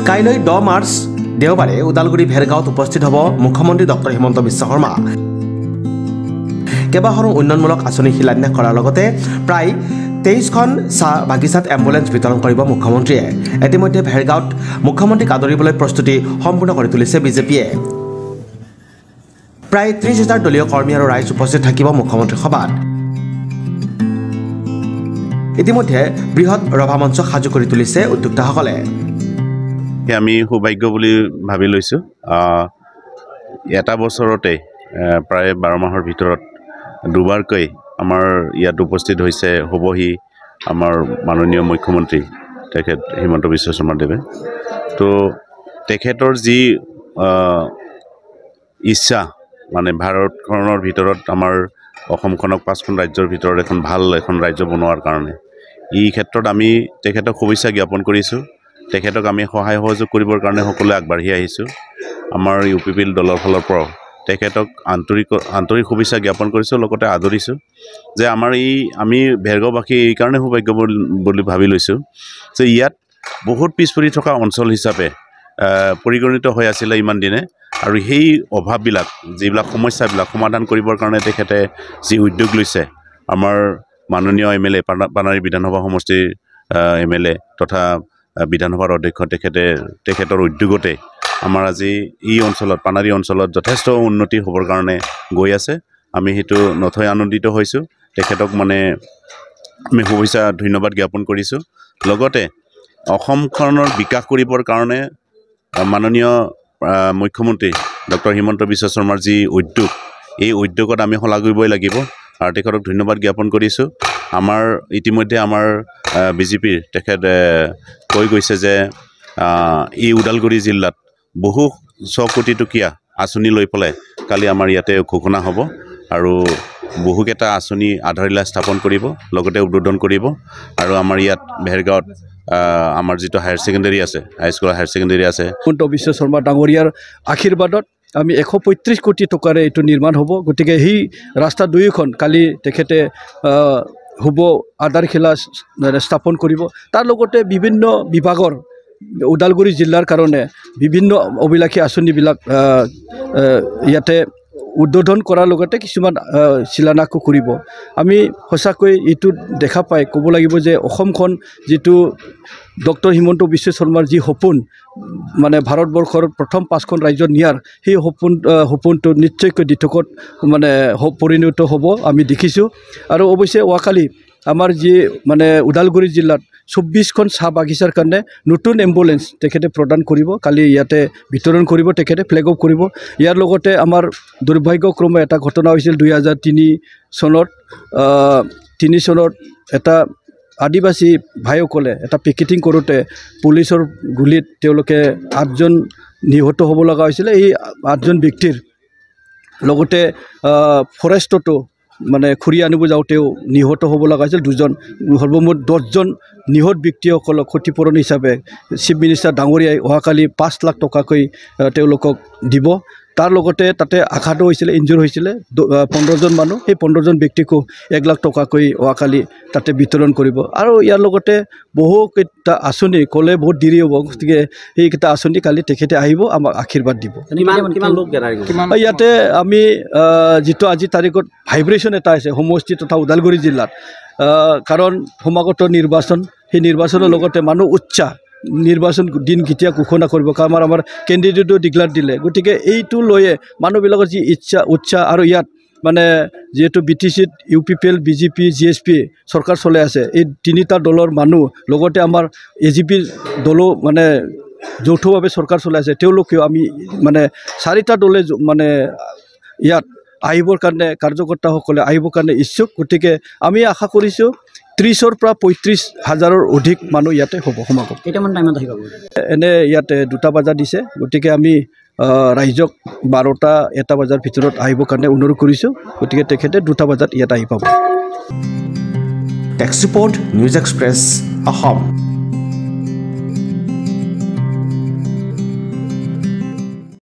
কাইলৈ 10 মাৰ্চ দেওবাৰে ওদালগুৰি ভেৰগাঁৱত উপস্থিত হ'ব মুখ্যমন্ত্ৰী ডক্টৰ হিমন্ত বিশ্ব শৰ্মা। কেইবাখনো উন্নয়নমূলক আঁচনি শিলান্যাস কৰাৰ লগতে প্ৰায় 23খন চাহ বাগিচাত এম্বুলেন্স বিতৰণ কৰিব মুখ্যমন্ত্ৰীয়ে। ইতিমধ্যে ভেৰগাঁৱত মুখ্যমন্ত্ৰীক আদৰিবলৈ প্ৰস্তুতি সম্পূৰ্ণ কৰি তুলিছে বিজেপিয়ে। প্ৰায় 30,000 দলীয় কৰ্মী আৰু ৰাইজ উপস্থিত থাকিব মুখ্যমন্ত্ৰীৰ সভাত। ইতিমধ্যে বৃহৎ ৰভামঞ্চ সাজু কৰি তুলিছে উদ্যোক্তাসকলে। আমি সৌভাগ্য বুলি ভাবি লৈছোঁ। এটা বছৰতে প্ৰায় 12 মাহৰ ভিতৰত দুবাৰকৈ আমাৰ ইয়াত উপস্থিত হ'বহি আমাৰ মাননীয় মুখ্যমন্ত্ৰী তেখেত হিমন্ত বিশ্ব শৰ্মাদেৱে। তো তেখেতৰ যি ইচ্ছা মানে ভাৰতখনৰ ভিতৰত আমাৰ অসমখনক 5খন ৰাজ্যৰ ভিতৰত এখন ৰাজ্য বনোৱাৰ কাৰণে এই ক্ষেত্ৰত আমি তেখেতক শুভেচ্ছা জ্ঞাপন কৰিছোঁ। তেখেতক আমি সহায় সহযোগ কৰিবৰ কাৰণে সকলোৱে আগবাঢ়ি আহিছোঁ। আমাৰ UPPL দলৰ ফালৰ পৰাও তেখেতক আন্তৰিক শুভেচ্ছা জ্ঞাপন কৰিছোঁ, লগতে আদৰিছোঁ যে আমি ভেৰগাঁওবাসী এইকাৰণে সৌভাগ্য বুলি ভাবি লৈছোঁ যে ইয়াত বহুত পিছ পৰি থকা অঞ্চল হিচাপে পৰিগণিত হৈ আছিলে ইমান দিনে, আৰু সেই অভাৱবিলাক যিবিলাক সমস্যাবিলাক সমাধান কৰিবৰ কাৰণে তেখেতে যি উদ্যোগ লৈছে, আমাৰ মাননীয় MLA পানাৰী বিধানসভা সমষ্টিৰ MLA তথা বিধানসভাৰ অধ্যক্ষ তেখেতৰ উদ্যোগতে আমাৰ আজি এই অঞ্চলত পানাৰী অঞ্চলত যথেষ্ট উন্নতি হ'বৰ কাৰণে গৈ আছে। আমি সেইটো নথৈ আনন্দিত হৈছোঁ। তেখেতক মানে আমি শুভেচ্ছা ধন্যবাদ জ্ঞাপন কৰিছোঁ। লগতে অসমখনৰ বিকাশ কৰিবৰ কাৰণে মাননীয় মুখ্যমন্ত্ৰী ডক্টৰ হিমন্ত বিশ্ব শৰ্মাৰ যি উদ্যোগ, এই উদ্যোগত আমি শলাগ কৰিবই লাগিব আৰু তেখেতক ধন্যবাদ জ্ঞাপন কৰিছোঁ। ইতিমধ্যে আমাৰ বিজেপিৰ তেখেত কৈ গৈছে যে এই ওদালগুৰি জিলাত বহু 100 কোটি টকীয়া আঁচনি লৈ পেলাই কালি আমাৰ ইয়াতে ঘোষণা হ'ব আৰু বহুকেইটা আঁচনি আধাৰশিলা স্থাপন কৰিব, লগতে উদ্বোধন কৰিব। আৰু আমাৰ ইয়াত ভেৰগাঁৱত আমাৰ যিটো হায়াৰ ছেকেণ্ডেৰী আছে, হাইস্কুল হায়াৰ ছেকেণ্ডেৰী আছে, হিমন্ত বিশ্ব শৰ্মা ডাঙৰীয়াৰ আশীৰ্বাদত আমি 135 কোটি টকাৰে এইটো নিৰ্মাণ হ'ব। গতিকে সেই ৰাস্তা দুয়োখন কালি তেখেতে হ'ব আধাৰশিলা স্থাপন কৰিব। তাৰ লগতে বিভিন্ন বিভাগৰ ওদালগুৰি জিলাৰ কাৰণে বিভিন্ন অভিলাষী আঁচনিবিলাক ইয়াতে উদ্বোধন কৰাৰ লগতে কিছুমান শিলান্যাসো কৰিব। আমি সঁচাকৈ এইটো দেখা পাই ক'ব লাগিব যে অসমখন যিটো ডক্টৰ হিমন্ত বিশ্ব শৰ্মাৰ যি সপোন, মানে ভাৰতবৰ্ষৰ প্ৰথম 5খন ৰাজ্যত নিয়াৰ, সেই সপোনটো নিশ্চয়কৈ দিঠকত মানে পৰিণত হ'ব আমি দেখিছোঁ। আৰু অৱশ্যে অহাকালি আমাৰ যি মানে ওদালগুৰি জিলাত 24খন চাহ বাগিচাৰ কাৰণে নতুন এম্বুলেন্স তেখেতে প্ৰদান কৰিব। কালি ইয়াতে বিতৰণ কৰিব, তেখেতে ফ্লেগ অফ কৰিব। ইয়াৰ লগতে আমাৰ দুৰ্ভাগ্যক্ৰমে এটা ঘটনা হৈছিল 2003 চনত। 3 চনত এটা আদিবাসী ভাইসকলে এটা পিকেটিং কৰোঁতে পুলিচৰ গুলীত তেওঁলোকে 8জন নিহত হ'ব লগা হৈছিলে। এই 8জন ব্যক্তিৰ লগতে ফৰেষ্টতো মানে ঘূৰি আনিব যাওঁতেও নিহত হ'ব লগা হৈছিল 2জন। সৰ্বমুঠ 10জন নিহত ব্যক্তিসকলক ক্ষতিপূৰণ হিচাপে চিফ মিনিষ্টাৰ ডাঙৰীয়াই অহাকালি 5 লাখ টকাকৈ তেওঁলোকক দিব। তাৰ লগতে তাতে আঘাতো হৈছিলে, ইনজুৰ হৈছিলে 15জন মানুহ। সেই 15জন ব্যক্তিকো 1 লাখ টকাকৈ অহাকালি তাতে বিতৰণ কৰিব। আৰু ইয়াৰ লগতে বহুকেইটা আঁচনি ক'লে বহুত দেৰি হ'ব, গতিকে সেইকেইটা আঁচনি কালি তেখেতে আহিব, আমাক আশীৰ্বাদ দিব। ইয়াতে আমি যিটো আজি তাৰিখত ভাইব্ৰেশ্যন এটা আছে সমষ্টি তথা ওদালগুৰি জিলাত, কাৰণ সমাগত নিৰ্বাচন, সেই নিৰ্বাচনৰ লগতে মানুহ উৎসাহ, নিৰ্বাচন দিন কেতিয়া ঘোষণা কৰিব, কাৰণ আমাৰ কেণ্ডিডেটো ডিক্লেয়াৰ দিলে। গতিকে এইটো লৈয়ে মানুহবিলাকৰ যি উৎসাহ, আৰু ইয়াত মানে যিহেতু BTCত UPPL, BJP, GSP চৰকাৰ চলাই আছে, এই 3টা দলৰ মানুহ, লগতে আমাৰ AGP দলো মানে যৌথভাৱে চৰকাৰ চলাই আছে, তেওঁলোকেও আমি মানে 4টা দলে মানে ইয়াত আহিবৰ কাৰণে, কাৰ্যকৰ্তাসকলে আহিবৰ কাৰণে ইচ্ছুক। গতিকে আমি আশা কৰিছোঁ 30ৰ পৰা 35 হাজাৰৰ অধিক মানুহ ইয়াতে হ'ব সমাগম। কেইটামান টাইমত আহিব? এনে ইয়াতে 2টা বজা দিছে। গতিকে আমি ৰাইজক 12টা 1টা বজাৰ ভিতৰত আহিবৰ কাৰণে অনুৰোধ কৰিছোঁ। গতিকে তেখেতে 2টা বজাত ইয়াত আহি পাব। Text report, news express, Assam.